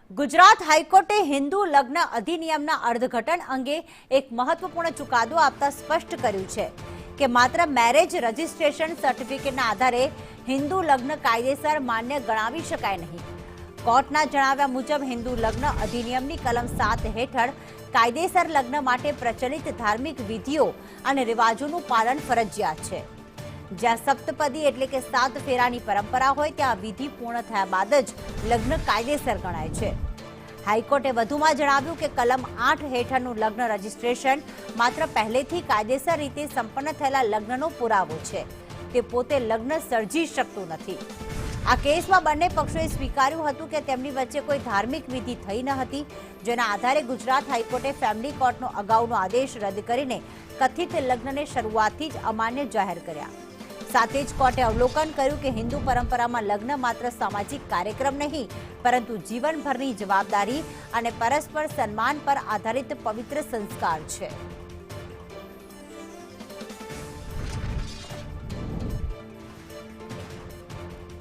ગુજરાત હાઈકોર્ટે હિન્દુ લગ્ન અધિનિયમના અર્થઘટન અંગે એક મહત્વપૂર્ણ ચુકાદો આપતા સ્પષ્ટ કર્યું છે કે માત્ર મેરેજ રજિસ્ટ્રેશન સર્ટિફિકેટના આધારે હિન્દુ લગ્ન કાયદેસર માન્ય ગણાવી શકાય નહીં. કોર્ટના જણાવ્યા મુજબ હિન્દુ લગ્ન અધિનિયમની કલમ 7 હેઠળ કાયદેસર લગ્ન માટે પ્રચલિત ધાર્મિક વિધિઓ અને રિવાજોનું પાલન ફરજિયાત છે. જ્યાં સપ્તપદી એટલે કે 7 ફેરાની પરંપરા હોય ત્યાં વિધિ પૂર્ણ થયા બાદ જ લગ્ન કાયદેસર ગણાય છે. હાઈકોર્ટે વધુમાં જણાવ્યું કે કલમ 8 હેઠળનું લગ્ન રજિસ્ટ્રેશન માત્ર પહેલેથી કાયદેસર રીતે સંપન્ન થયેલા લગ્નનો પુરાવો છે. તે પોતે લગ્ન સર્જી શકતું નથી. આ કેસમાં બંને પક્ષોએ સ્વીકાર્યું હતું કે તેમની વચ્ચે કોઈ ધાર્મિક વિધિ થઈ ન હતી, જેના આધારે ગુજરાત હાઈકોર્ટે ફેમિલી કોર્ટનો અગાઉનો આદેશ રદ કરીને કથિત લગ્નને શરૂઆતથી જ અમાન્ય જાહેર કર્યા. સાથે જ કોર્ટે અવલોકન કર્યું કે હિન્દુ પરંપરામાં લગ્ન માત્ર સામાજિક કાર્યક્રમ નહીં, પરંતુ જીવનભરની જવાબદારી અને પરસ્પર સન્માન પર આધારિત પવિત્ર સંસ્કાર છે.